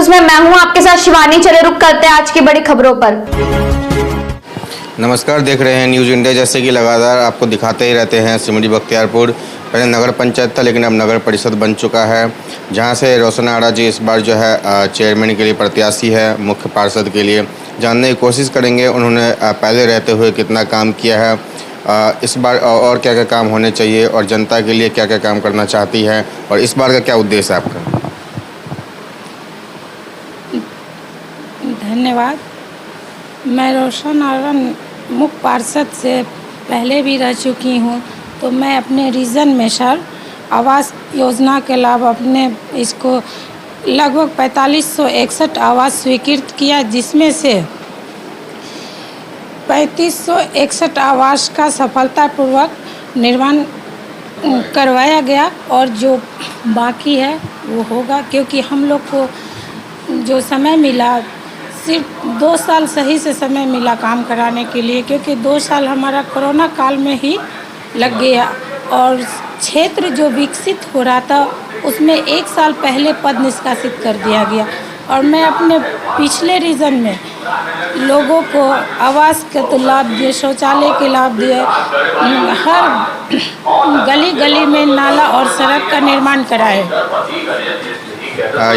News में मैं हूं आपके साथ शिवानी। चले रुक करते हैं आज की बड़ी खबरों पर। नमस्कार, देख रहे हैं न्यूज़ इंडिया। जैसे कि लगातार आपको दिखाते ही रहते हैं, सिमरी बख्तियारपुर पहले नगर पंचायत था, लेकिन अब नगर परिषद बन चुका है, जहां से रोशन आरा जी इस बार जो है चेयरमैन के लिए प्रत्याशी है, मुख्य पार्षद के लिए। जानने की कोशिश करेंगे उन्होंने पहले रहते हुए कितना काम किया है, इस बार और क्या क्या काम होने चाहिए, और जनता के लिए क्या क्या काम करना चाहती है, और इस बार का क्या उद्देश्य है आपका। धन्यवाद। मैं रोशन आरा मुख्य पार्षद से पहले भी रह चुकी हूँ, तो मैं अपने रीजन में सर आवास योजना के लाभ अपने इसको लगभग 4561 आवास स्वीकृत किया, जिसमें से 3561 आवास का सफलतापूर्वक निर्माण करवाया गया, और जो बाकी है वो होगा, क्योंकि हम लोग को जो समय मिला सिर्फ 2 साल सही से समय मिला काम कराने के लिए, क्योंकि 2 साल हमारा कोरोना काल में ही लग गया, और क्षेत्र जो विकसित हो रहा था उसमें 1 साल पहले पद निष्कासित कर दिया गया। और मैं अपने पिछले रीजन में लोगों को आवास के तो लाभ दिए, शौचालय के लाभ दिए, हर गली गली में नाला और सड़क का निर्माण कराए।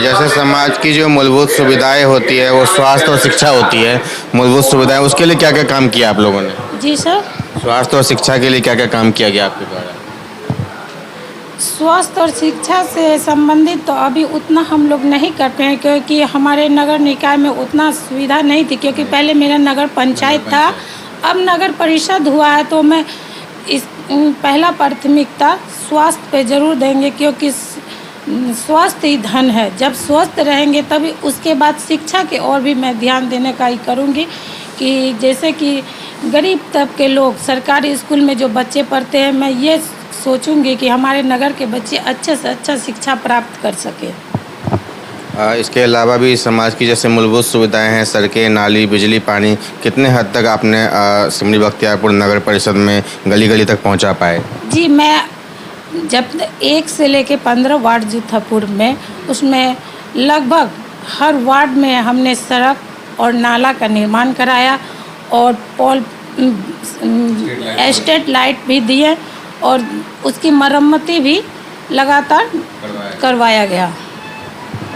जैसे समाज की जो मूलभूत सुविधाएं होती है, वो स्वास्थ्य और शिक्षा होती है, मूलभूत सुविधाएं, उसके लिए क्या क्या काम किया आप लोगों ने। जी सर। स्वास्थ्य और शिक्षा के लिए क्या क्या काम किया गया आपके द्वारा। स्वास्थ्य और शिक्षा से संबंधित तो अभी उतना हम लोग नहीं करते हैं, क्योंकि हमारे नगर निकाय में उतना सुविधा नहीं थी, क्योंकि पहले मेरा नगर पंचायत था, अब नगर परिषद हुआ है, तो मैं इस पहला प्राथमिकता स्वास्थ्य पे ज़रूर देंगे, क्योंकि स्वास्थ्य ही धन है। जब स्वस्थ रहेंगे तभी उसके बाद शिक्षा के और भी मैं ध्यान देने का ही करूँगी, कि जैसे कि गरीब तबके के लोग सरकारी स्कूल में जो बच्चे पढ़ते हैं, मैं ये सोचूंगी कि हमारे नगर के बच्चे अच्छे से अच्छा शिक्षा प्राप्त कर सके। इसके अलावा भी समाज की जैसे मूलभूत सुविधाएं हैं, सड़कें, नाली, बिजली, पानी, कितने हद तक आपने सिमरी बख्तियारपुर नगर परिषद में गली गली तक पहुंचा पाए। जी, मैं जब 1 से लेके 15 वार्ड जो था पूर्व में, उसमें लगभग हर वार्ड में हमने सड़क और नाला का निर्माण कराया, और पोल स्ट्रीट लाइट भी दिए, और उसकी मरम्मती भी लगातार करवाया गया।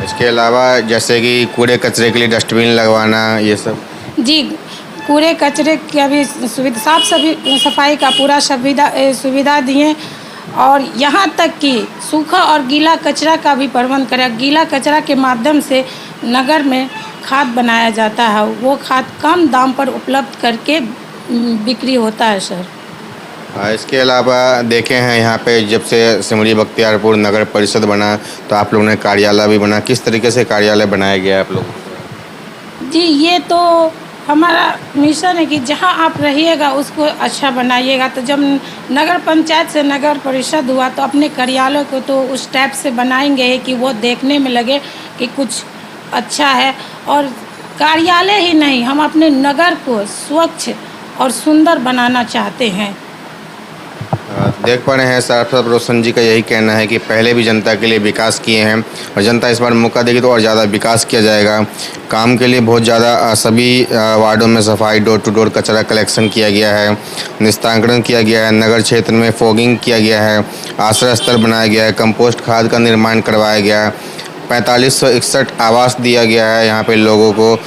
इसके अलावा जैसे कि कूड़े कचरे के लिए डस्टबिन लगवाना, ये सब। जी, कूड़े कचरे की भी सुविधा, सफाई का पूरा सुविधा दिए, और यहाँ तक कि सूखा और गीला कचरा का भी प्रबंध करें। गीला कचरा के माध्यम से नगर में खाद बनाया जाता है, वो खाद कम दाम पर उपलब्ध करके बिक्री होता है सर। इसके अलावा देखे हैं यहाँ पे जब से सिमरी बख्तियारपुर नगर परिषद बना, तो आप लोगों ने कार्यालय भी बना। किस तरीके से कार्यालय बनाया गया आप लोग। जी, ये तो हमारा मिशन है कि जहाँ आप रहिएगा उसको अच्छा बनाइएगा। तो जब नगर पंचायत से नगर परिषद हुआ, तो अपने कार्यालय को तो उस टाइप से बनाएंगे कि वो देखने में लगे कि कुछ अच्छा है। और कार्यालय ही नहीं, हम अपने नगर को स्वच्छ और सुंदर बनाना चाहते हैं। देख पा रहे हैं साहब रोशन जी का यही कहना है कि पहले भी जनता के लिए विकास किए हैं, और जनता इस बार मौका देगी तो और ज़्यादा विकास किया जाएगा। काम के लिए बहुत ज़्यादा सभी वार्डों में सफाई, डोर टू डोर कचरा कलेक्शन किया गया है, निस्तारण किया गया है, नगर क्षेत्र में फॉगिंग किया गया है, आश्रय स्थल बनाया गया है, कंपोस्ट खाद का निर्माण करवाया गया है, 4561 आवास दिया गया है यहाँ पे लोगों को,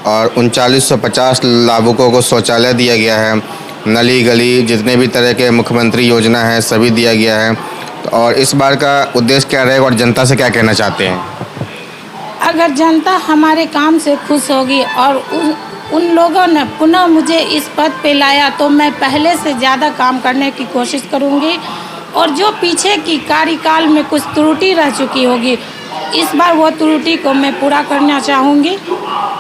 और 3950 लाभुकों को शौचालय दिया गया है, नली गली जितने भी तरह के मुख्यमंत्री योजना है सभी दिया गया है। और इस बार का उद्देश्य क्या रहेगा, और जनता से क्या कहना चाहते हैं। अगर जनता हमारे काम से खुश होगी और उन लोगों ने पुनः मुझे इस पद पे लाया, तो मैं पहले से ज़्यादा काम करने की कोशिश करूँगी, और जो पीछे की कार्यकाल में कुछ त्रुटि रह चुकी होगी, इस बार वो त्रुटि को मैं पूरा करना चाहूँगी।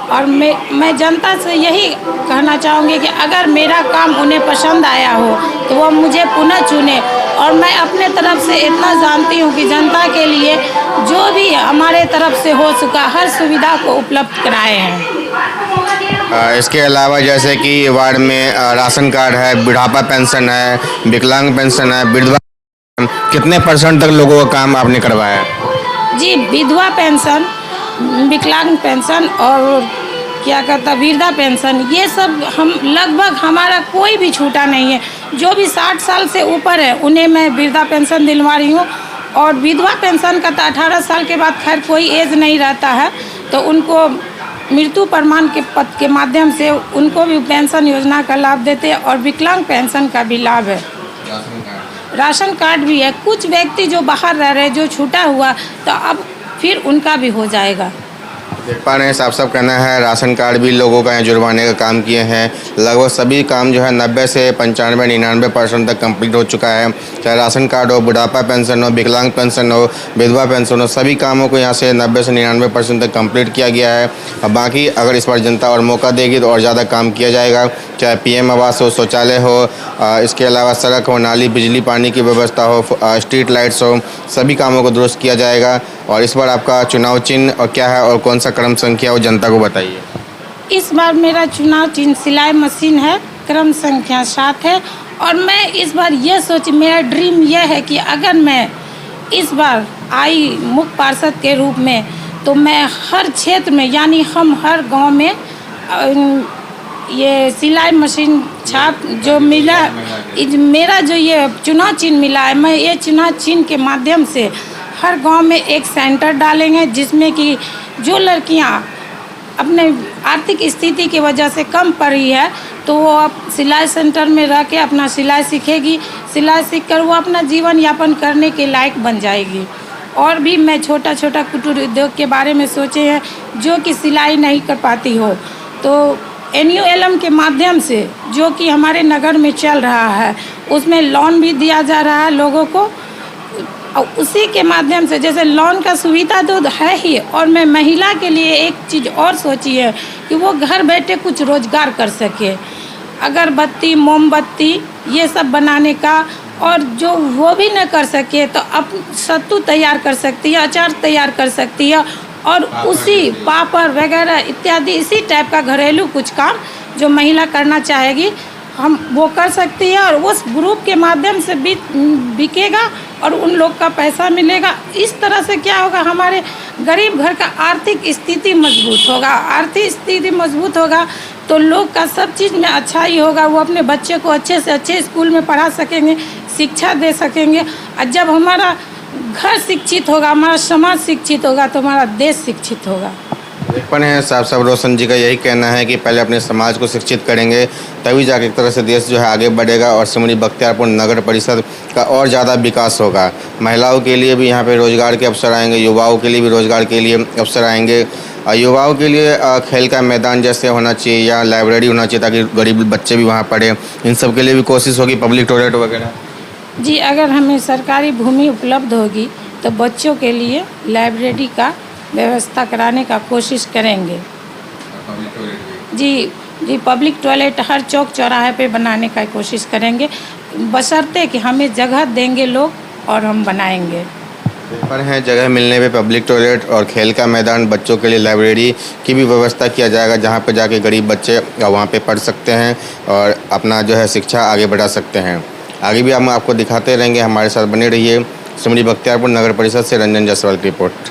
और मैं जनता से यही कहना चाहूँगी कि अगर मेरा काम उन्हें पसंद आया हो तो वो मुझे पुनः चुने। और मैं अपने तरफ से इतना जानती हूँ कि जनता के लिए जो भी हमारे तरफ से हो सका हर सुविधा को उपलब्ध कराए हैं। इसके अलावा जैसे कि वार्ड में राशन कार्ड है, बुढ़ापा पेंशन है, विकलांग पेंशन है, विधवा, कितने % तक लोगों का काम आपने करवाया है। जी, विधवा पेंशन विकलांग पेंशन और क्या कहता वृद्धा पेंशन, ये सब हम लगभग हमारा कोई भी छूटा नहीं है। जो भी 60 साल से ऊपर है उन्हें मैं वृद्धा पेंशन दिलवा रही हूँ। और विधवा पेंशन का तो 18 साल के बाद खैर कोई एज नहीं रहता है, तो उनको मृत्यु प्रमाण के पत्र के माध्यम से उनको भी पेंशन योजना का लाभ देते हैं। और विकलांग पेंशन का भी लाभ है, राशन कार्ड भी है। कुछ व्यक्ति जो बाहर रह रहे जो छूटा हुआ तो अब फिर उनका भी हो जाएगा। देख पा रहे हैं साफ साफ कहना है, राशन कार्ड भी लोगों का यहाँ जुर्माने का काम किए हैं। लगभग सभी काम जो है 90 से 95-99% तक कंप्लीट हो चुका है। चाहे राशन कार्ड हो, बुढ़ापा पेंशन हो, विकलांग पेंशन हो, विधवा पेंशन हो, सभी कामों को यहाँ से 90 से 99% तक कंप्लीट किया गया है। अब बाकी अगर इस बार जनता और मौका देगी तो और ज़्यादा काम किया जाएगा। चाहे PM आवास हो, शौचालय हो, इसके अलावा सड़क हो, नाली, बिजली पानी की व्यवस्था हो, स्ट्रीट लाइट्स हो, सभी कामों को दुरुस्त किया जाएगा। और इस बार आपका चुनाव चिन्ह और क्या है और कौन सा क्रम संख्या वो जनता को बताइए। इस बार मेरा चुनाव चिन्ह सिलाई मशीन है, क्रम संख्या 7 है। और मैं इस बार ये मेरा ड्रीम ये है कि अगर मैं इस बार आई मुख्य पार्षद के रूप में तो मैं हर क्षेत्र में यानी हम हर गांव में ये सिलाई मशीन छाप जो मिला, मेरा जो ये चुनाव चिन्ह मिला है, मैं ये चुनाव चिन्ह के माध्यम से हर गांव में एक सेंटर डालेंगे जिसमें कि जो लड़कियां अपने आर्थिक स्थिति की वजह से कम पड़ी है तो वो अब सिलाई सेंटर में रह के अपना सिलाई सीखेगी। सिलाई सीखकर वो अपना जीवन यापन करने के लायक बन जाएगी। और भी मैं छोटा छोटा कुटीर उद्योग के बारे में सोचे हैं जो कि सिलाई नहीं कर पाती हो, तो NULM के माध्यम से जो कि हमारे नगर में चल रहा है उसमें लोन भी दिया जा रहा है लोगों को। और उसी के माध्यम से जैसे लोन का सुविधा तो है ही, और मैं महिला के लिए एक चीज़ और सोची है कि वो घर बैठे कुछ रोजगार कर सके, अगरबत्ती, मोमबत्ती ये सब बनाने का। और जो वो भी न कर सके तो अब सत्तू तैयार कर सकती है, अचार तैयार कर सकती है, और उसी पापड़ वगैरह इत्यादि इसी टाइप का घरेलू कुछ काम जो महिला करना चाहेगी हम वो कर सकती है। और उस ग्रुप के माध्यम से भी बिकेगा और उन लोग का पैसा मिलेगा। इस तरह से क्या होगा, हमारे गरीब घर का आर्थिक स्थिति मजबूत होगा। आर्थिक स्थिति मजबूत होगा तो लोग का सब चीज़ में अच्छा ही होगा। वो अपने बच्चे को अच्छे से अच्छे स्कूल में पढ़ा सकेंगे, शिक्षा दे सकेंगे। और जब हमारा घर शिक्षित होगा, हमारा समाज शिक्षित होगा तो हमारा देश शिक्षित होगा। देख पा रहे हैं साहब साहब रोशन जी का यही कहना है कि पहले अपने समाज को शिक्षित करेंगे तभी जाके एक तरह से देश जो है आगे बढ़ेगा और सिमरी बख्तियारपुर नगर परिषद का और ज़्यादा विकास होगा। महिलाओं के लिए भी यहाँ पे रोज़गार के अवसर आएंगे, युवाओं के लिए भी रोज़गार के लिए अवसर आएंगे। युवाओं के लिए खेल का मैदान जैसे होना चाहिए या लाइब्रेरी होना चाहिए ताकि गरीब बच्चे भी वहाँ पढ़े। इन सब के लिए भी कोशिश होगी, पब्लिक टॉयलेट वगैरह। जी, अगर हमें सरकारी भूमि उपलब्ध होगी तो बच्चों के लिए लाइब्रेरी का व्यवस्था कराने का कोशिश करेंगे। जी, पब्लिक टॉयलेट हर चौक चौराहे पे बनाने का कोशिश करेंगे, बशर्ते कि हमें जगह देंगे लोग और हम बनाएंगे। पर हैं जगह मिलने पे पब्लिक टॉयलेट और खेल का मैदान, बच्चों के लिए लाइब्रेरी की भी व्यवस्था किया जाएगा जहाँ पे जाके गरीब बच्चे वहाँ पे पढ़ सकते हैं और अपना जो है शिक्षा आगे बढ़ा सकते हैं। आगे भी हम आपको दिखाते रहेंगे, हमारे साथ बने रहिए। सिमरी बख्तियारपुर नगर परिषद से रंजन जायसवाल की रिपोर्ट।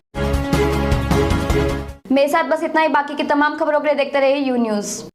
मेरे साथ बस इतना ही। बाकी की तमाम खबरों के लिए देखते रहिए यू न्यूज़।